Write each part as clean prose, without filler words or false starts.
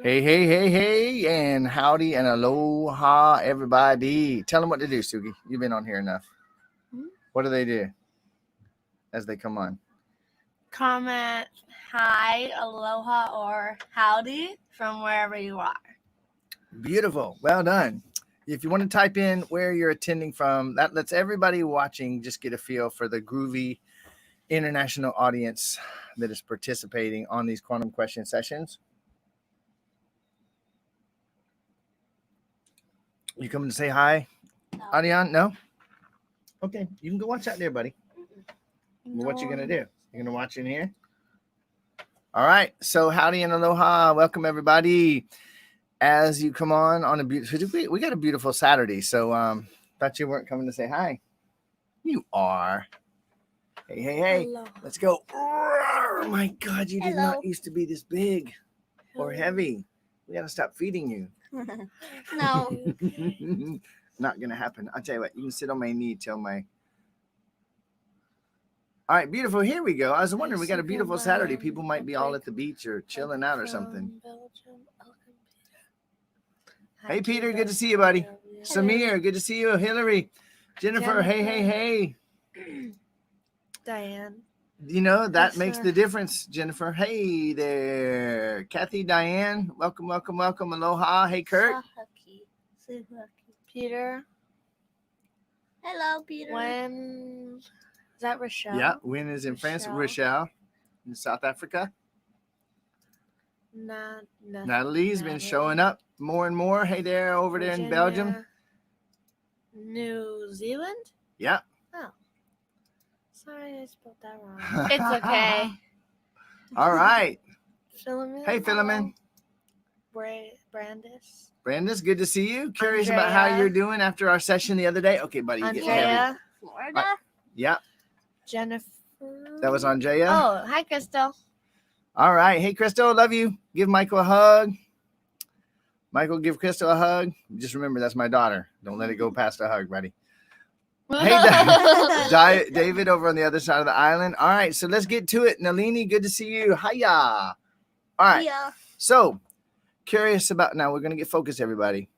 Hey, and howdy and aloha, everybody. Tell them what to do, Sugi. You've been on here enough. What do they do as they come on? Comment hi, aloha, or howdy from wherever you are. Beautiful. Well done. If you want to type in where you're attending from, that lets everybody watching just get a feel for the groovy international audience that is participating on these quantum question sessions. You coming to say hi, No. Adian? No? Okay, you can go watch out there, buddy. No. What you going to do? You're going to watch in here? All right. So howdy and aloha. Welcome, everybody. As you come on a beautiful, we got a beautiful Saturday. So thought you weren't coming to say hi. You are. Hey. Hello. Let's go. Oh, my God, you did Hello. not used to be this big or heavy. We got to stop feeding you. No. Not going to happen. I'll tell you what, you can sit on my knee till my... All right, beautiful. Here we go. I was wondering, we got a beautiful Saturday. People might be all at the beach or chilling out or something. Hey, Peter, good to see you, buddy. Samir, good to see you. Hillary, Jennifer, hey. Diane. You know, that makes the difference, Jennifer. Hey there. Kathy, Diane, welcome. Aloha. Hey, Kurt. Peter. Hello, Peter. When is that Rochelle? Yeah, Win is in France. Rochelle in South Africa. Natalie's been showing up more and more. Hey there, over there in Belgium. New Zealand? Yeah. Oh. Sorry, I spelled that wrong. It's okay. All right. Philemon. Hey, Philemon. Brandis, good to see you. Curious about how you're doing after our session the other day. Okay, buddy, you get heavy. Florida. Yeah. Jennifer. That was Andrea. Oh, hi, Crystal. All right. Hey, Crystal, love you. Give Michael a hug. Michael, give Crystal a hug. Just remember, that's my daughter. Don't let it go past a hug, buddy. Hey, David over on the other side of the island. All right, so let's get to it. Nalini, good to see you. Hiya. All right. Hiya. So, curious about, now we're going to get focused, everybody.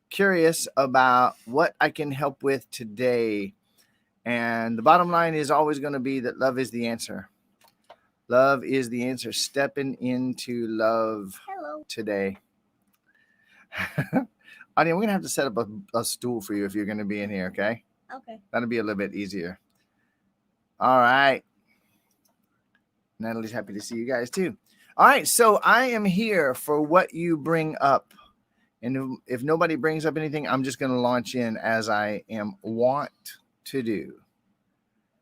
Curious about what I can help with today. And the bottom line is always going to be that love is the answer. Love is the answer. Stepping into love today. Adi, we're going to have to set up a stool for you if you're going to be in here, okay? Okay. That'll be a little bit easier. All right. Natalie's happy to see you guys too. All right. So I am here for what you bring up. And if nobody brings up anything, I'm just going to launch in as I am wont to do.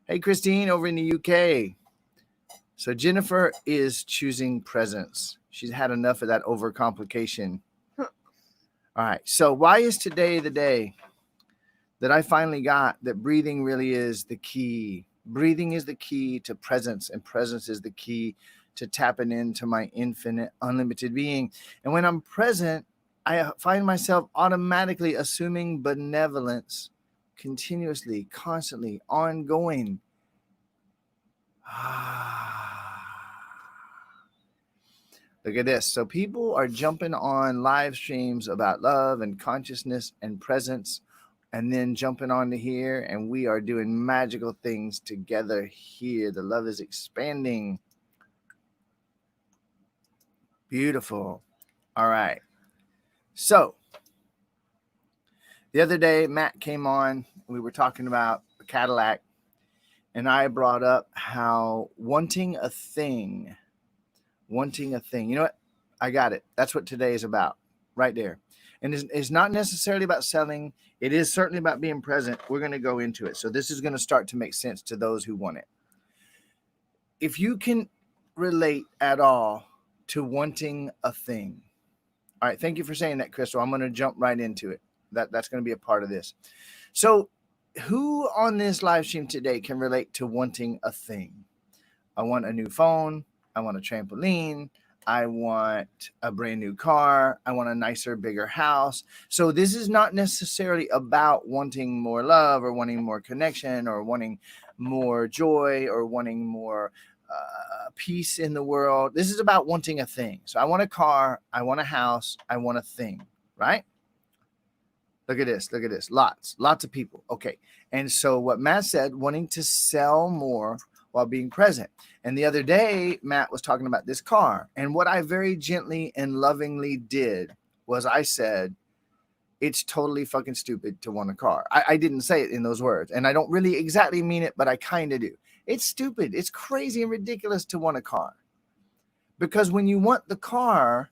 Hey, Christine over in the UK. So Jennifer is choosing presence. She's had enough of that overcomplication. All right. So why is today the day that I finally got that breathing really is the key? Breathing is the key to presence, and presence is the key to tapping into my infinite, unlimited being. And when I'm present, I find myself automatically assuming benevolence continuously, constantly, ongoing. Look at this. So people are jumping on live streams about love and consciousness and presence, and then jumping on to here, and we are doing magical things together here. The love is expanding. Beautiful. All right. So the other day, Matt came on. We were talking about a Cadillac, and I brought up how wanting a thing. You know what? I got it. That's what today is about, right there. And it's not necessarily about selling. It is certainly about being present. We're going to go into it. So this is going to start to make sense to those who want it. If you can relate at all to wanting a thing. All right. Thank you for saying that, Crystal. I'm going to jump right into it. That's going to be a part of this. So who on this live stream today can relate to wanting a thing? I want a new phone. I want a trampoline. I want a brand new car. I want a nicer, bigger house. So this is not necessarily about wanting more love or wanting more connection or wanting more joy or wanting more peace in the world. This is about wanting a thing. So I want a car, I want a house, I want a thing, right? Look at this. Look at this. Lots of people. Okay. And so what Matt said, wanting to sell more while being present. And the other day, Matt was talking about this car. And what I very gently and lovingly did was I said, it's totally fucking stupid to want a car. I didn't say it in those words. And I don't really exactly mean it, but I kind of do. It's stupid. It's crazy and ridiculous to want a car. Because when you want the car,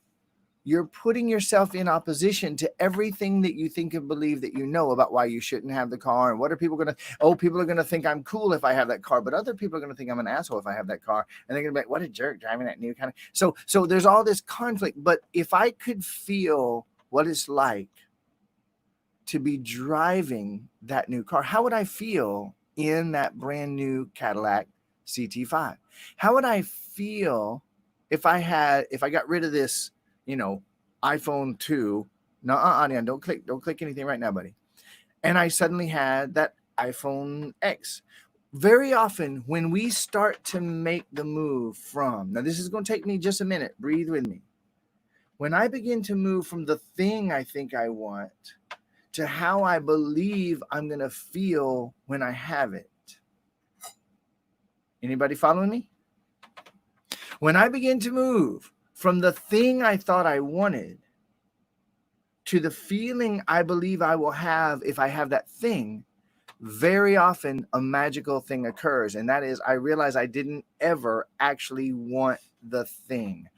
you're putting yourself in opposition to everything that you think and believe that you know about why you shouldn't have the car. And what are people going to, people are going to think I'm cool if I have that car, but other people are going to think I'm an asshole if I have that car. And they're going to be like, what a jerk driving that new kind of. So there's all this conflict. But if I could feel what it's like to be driving that new car, how would I feel in that brand new Cadillac CT5? How would I feel if I got rid of this, iPhone 2? No, Anya, don't click anything right now, buddy. And I suddenly had that iPhone X. Very often when we start to make the move from, now this is going to take me just a minute, breathe with me. When I begin to move from the thing I think I want to how I believe I'm going to feel when I have it. Anybody following me? When I begin to move from the thing I thought I wanted to the feeling I believe I will have if I have that thing, very often a magical thing occurs. And that is, I realize I didn't ever actually want the thing.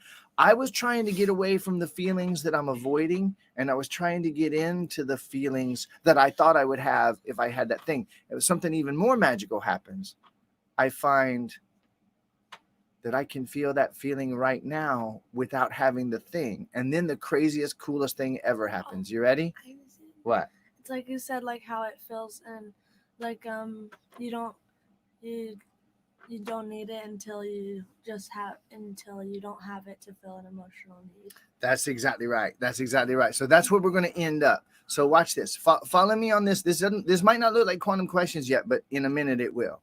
I was trying to get away from the feelings that I'm avoiding, and I was trying to get into the feelings that I thought I would have if I had that thing. It was something even more magical happens. I find that I can feel that feeling right now without having the thing. And then the craziest, coolest thing ever happens. You ready? What? It's like you said, like how it feels, and like you don't need it until you don't have it to feel an emotional need. That's exactly right. That's exactly right. So that's where we're going to end up. So watch this. Follow me on this. This might not look like quantum questions yet, but in a minute it will.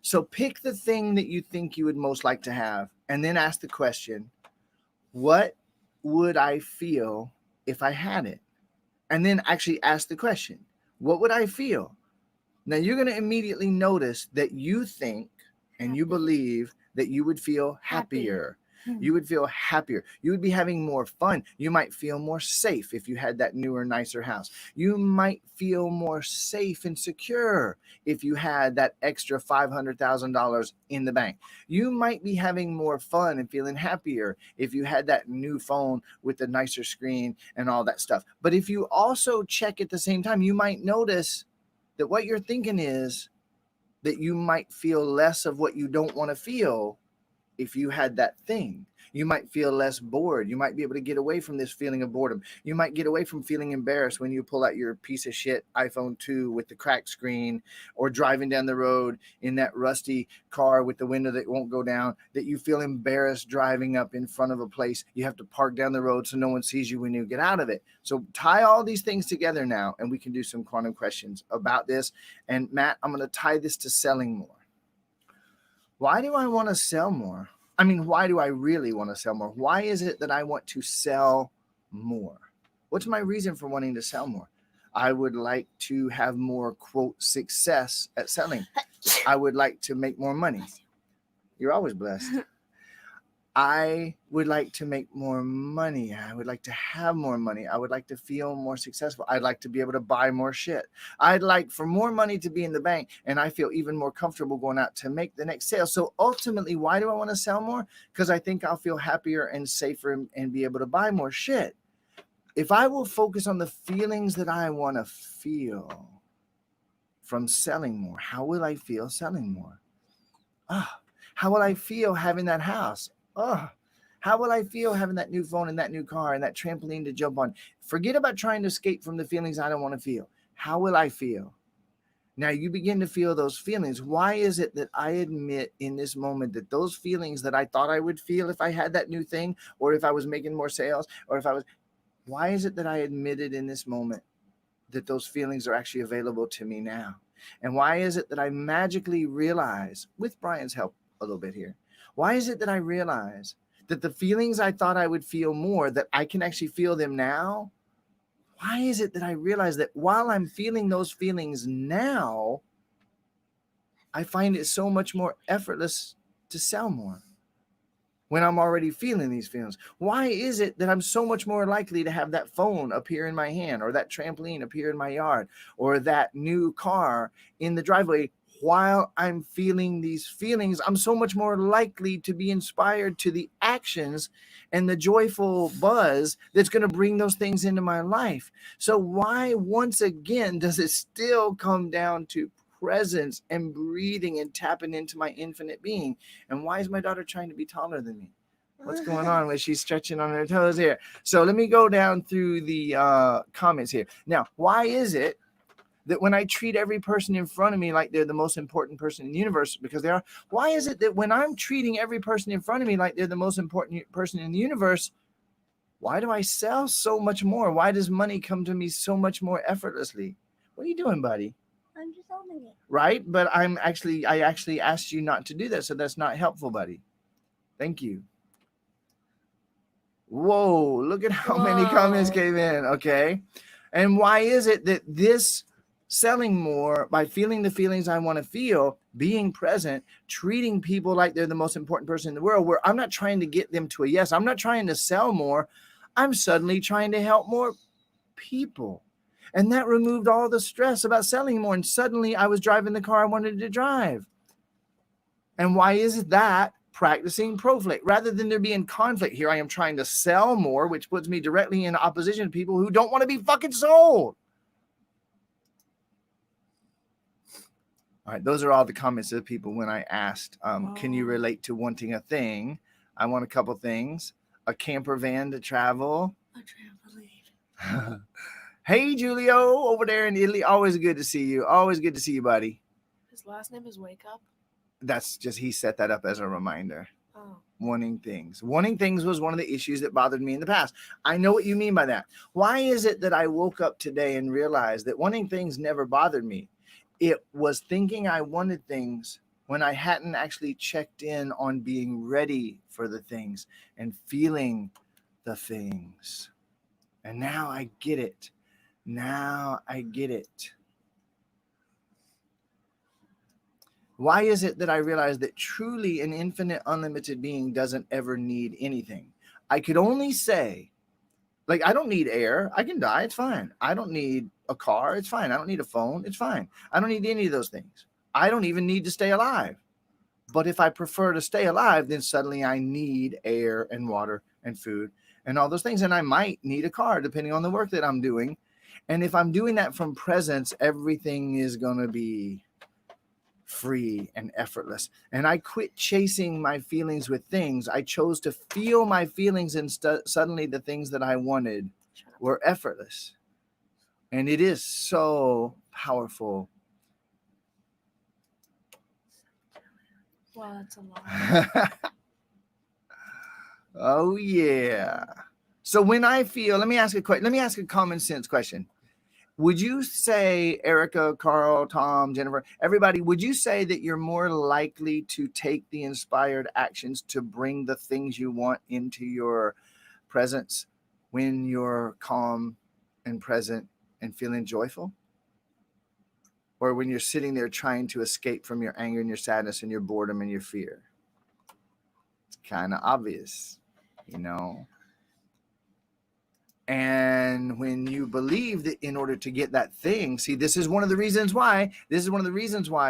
So pick the thing that you think you would most like to have, and then ask the question, what would I feel if I had it? And then actually ask the question, what would I feel? Now you're going to immediately notice that you think and you believe that you would feel happier. You would feel happier. You would be having more fun. You might feel more safe if you had that newer, nicer house. You might feel more safe and secure if you had that extra $500,000 in the bank. You might be having more fun and feeling happier if you had that new phone with the nicer screen and all that stuff. But if you also check at the same time, you might notice that what you're thinking is that you might feel less of what you don't want to feel if you had that thing. You might feel less bored. You might be able to get away from this feeling of boredom. You might get away from feeling embarrassed when you pull out your piece of shit iPhone 2 with the cracked screen, or driving down the road in that rusty car with the window that won't go down, that you feel embarrassed driving up in front of a place you have to park down the road so no one sees you when you get out of it. So tie all these things together now, and we can do some quantum questions about this. And Matt, I'm going to tie this to selling more. Why do I want to sell more? I mean, why do I really want to sell more? Why is it that I want to sell more? What's my reason for wanting to sell more? I would like to have more, quote, success at selling. I would like to make more money. You're always blessed. I would like to make more money. I would like to have more money. I would like to feel more successful. I'd like to be able to buy more shit. I'd like for more money to be in the bank, and I feel even more comfortable going out to make the next sale. So ultimately, why do I want to sell more? Because I think I'll feel happier and safer and be able to buy more shit. If I will focus on the feelings that I want to feel from selling more, how will I feel selling more? How will I feel having that house? How will I feel having that new phone and that new car and that trampoline to jump on? Forget about trying to escape from the feelings I don't want to feel. How will I feel? Now you begin to feel those feelings. Why is it that I admit in this moment that those feelings that I thought I would feel if I had that new thing, or if I was making more sales, or why is it that I admitted in this moment that those feelings are actually available to me now? And why is it that I magically realize, with Brian's help a little bit here, Why is it that I realize that the feelings I thought I would feel more, that I can actually feel them now? Why is it that I realize that while I'm feeling those feelings now, I find it so much more effortless to sell more when I'm already feeling these feelings? Why is it that I'm so much more likely to have that phone appear in my hand, or that trampoline appear in my yard, or that new car in the driveway? While I'm feeling these feelings, I'm so much more likely to be inspired to the actions and the joyful buzz that's going to bring those things into my life. So why, once again, does it still come down to presence and breathing and tapping into my infinite being? And why is my daughter trying to be taller than me? What's going on when she's stretching on her toes here? So let me go down through the comments here. Now, why is it that when I treat every person in front of me like they're the most important person in the universe, because they are, why is it that when I'm treating every person in front of me like they're the most important person in the universe, why do I sell so much more? Why does money come to me so much more effortlessly? What are you doing, buddy? I'm just holding it. Right? But I actually asked you not to do that, so that's not helpful, buddy. Thank you. Whoa, look at how many comments came in. Okay. And why is it that this selling more, by feeling the feelings I want to feel, being present, treating people like they're the most important person in the world, where I'm not trying to get them to a yes, I'm not trying to sell more, I'm suddenly trying to help more people. And that removed all the stress about selling more. And suddenly I was driving the car I wanted to drive. And why is that? Practicing proflict. Rather than there being conflict, here I am trying to sell more, which puts me directly in opposition to people who don't want to be fucking sold. All right, those are all the comments of people when I asked, can you relate to wanting a thing? I want a couple things. A camper van to travel. A trampoline. Hey, Julio, over there in Italy. Always good to see you. Always good to see you, buddy. His last name is Wake Up? That's just, he set that up as a reminder. Oh. Wanting things. Wanting things was one of the issues that bothered me in the past. I know what you mean by that. Why is it that I woke up today and realized that wanting things never bothered me? It was thinking I wanted things when I hadn't actually checked in on being ready for the things and feeling the things. And now I get it. Now I get it. Why is it that I realize that truly an infinite, unlimited being doesn't ever need anything? I could only say, like, I don't need air. I can die. It's fine. I don't need a car. It's fine. I don't need a phone. It's fine. I don't need any of those things. I don't even need to stay alive. But if I prefer to stay alive, then suddenly I need air and water and food and all those things. And I might need a car depending on the work that I'm doing. And if I'm doing that from presence, everything is going to be free and effortless. And I quit chasing my feelings with things. I chose to feel my feelings, and suddenly the things that I wanted were effortless. And it is so powerful. Wow, that's a lot. Oh yeah. So when I feel, let me ask a common sense question. Would you say, Erica, Carl, Tom, Jennifer, everybody, would you say that you're more likely to take the inspired actions to bring the things you want into your presence when you're calm and present and feeling joyful? Or when you're sitting there trying to escape from your anger and your sadness and your boredom and your fear? It's kind of obvious, you know? And when you believe that in order to get that thing, see, this is one of the reasons why,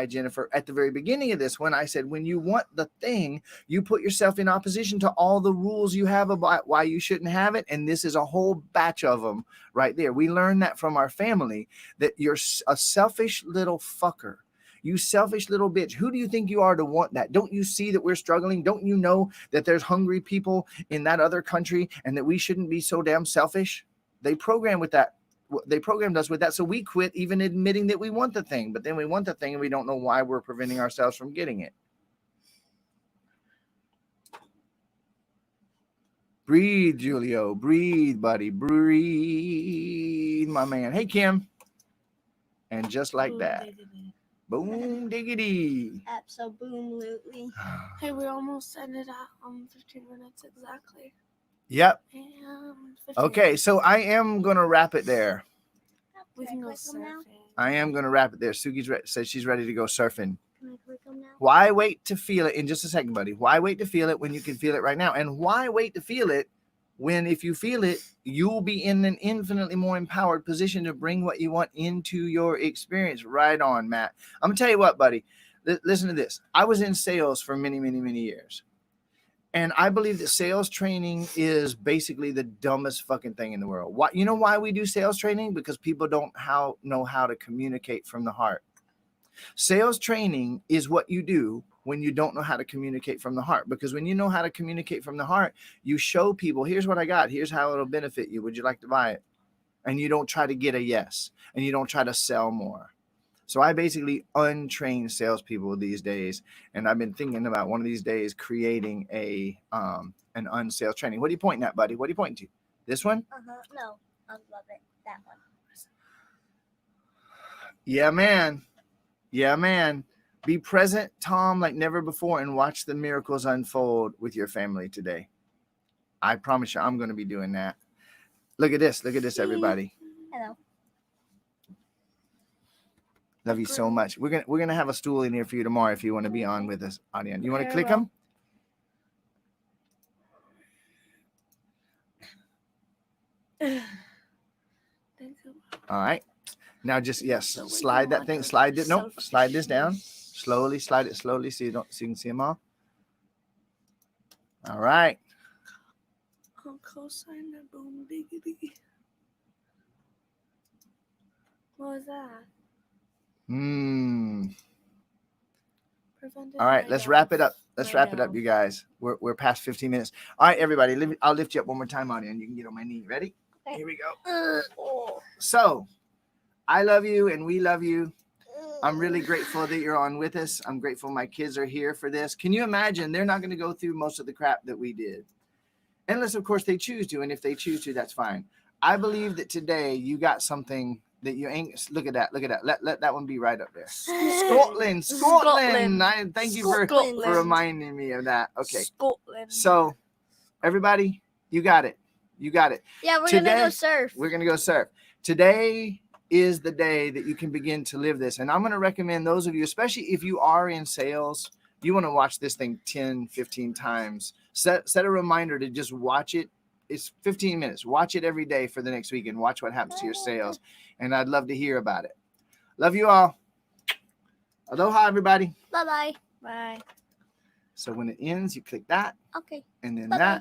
Jennifer, at the very beginning of this, when I said, when you want the thing, you put yourself in opposition to all the rules you have about why you shouldn't have it. And this is a whole batch of them right there. We learned that from our family, that you're a selfish little fucker. You selfish little bitch. Who do you think you are to want that? Don't you see that we're struggling? Don't you know that there's hungry people in that other country and that we shouldn't be so damn selfish? They programmed us with that. So we quit even admitting that we want the thing, but then we want the thing and we don't know why we're preventing ourselves from getting it. Breathe, Julio. Breathe, buddy. Breathe, my man. Hey, Kim. And just like that, Boom diggity. Absolutely. Hey, we almost ended at 15 minutes exactly. Yep. And 15 Okay, minutes. so I am gonna wrap it there. We can go Click 'em now? surfing. I am gonna wrap it there. Sugi's says she's ready to go surfing. Can I click them now? Why wait to feel it in just a second, buddy? Why wait to feel it when you can feel it right now? And why wait to feel it when, if you feel it, you'll be in an infinitely more empowered position to bring what you want into your experience? Right on, Matt. I'm gonna tell you what, buddy. Listen to this. I was in sales for many, many, many years. And I believe that sales training is basically the dumbest fucking thing in the world. Why? You know why we do sales training? Because people don't know how to communicate from the heart. Sales training is what you do when you don't know how to communicate from the heart. Because when you know how to communicate from the heart, you show people, here's what I got. Here's how it'll benefit you. Would you like to buy it? And you don't try to get a yes. And you don't try to sell more. So I basically untrain salespeople these days, and I've been thinking about one of these days creating an unsales training. What are you pointing at, buddy? What are you pointing to? This one? No, I love it. That one. Yeah, man. Yeah, man. Be present, Tom, like never before, and watch the miracles unfold with your family today. I promise you, I'm going to be doing that. Look at this. Look at this, everybody. Hello. Love you so much. We're gonna have a stool in here for you tomorrow if you want to be on with us, audience. You want to click them? All right. Now just slide that thing. Slide it. Nope. Slide this down. Slowly. Slide it slowly so you can see them all. All right. Cosine that boom diggity. What was that? All right, let's wrap it up. Let's wrap it up, you guys. We're past 15 minutes. All right, everybody. I'll lift you up one more time, audience. You can get on my knee. Ready? Okay. Here we go. So, I love you and we love you. I'm really grateful that you're on with us. I'm grateful my kids are here for this. Can you imagine? They're not going to go through most of the crap that we did. Unless, of course, they choose to. And if they choose to, that's fine. I believe that today you got something that you ain't. Look at that. Look at that. Let that one be right up there. Scotland. Thank you for reminding me of that. Okay. Scotland. So, everybody, you got it. You got it. Yeah, we're going to go surf. We're going to go surf. Today is the day that you can begin to live this. And I'm going to recommend those of you, especially if you are in sales, you want to watch this thing 10, 15 times. Set a reminder to just watch it. It's 15 minutes. Watch it every day for the next week and watch what happens to your sales. And I'd love to hear about it. Love you all. Aloha, everybody. Bye-bye. Bye. So when it ends, you click that. Okay. And then Bye-bye. that.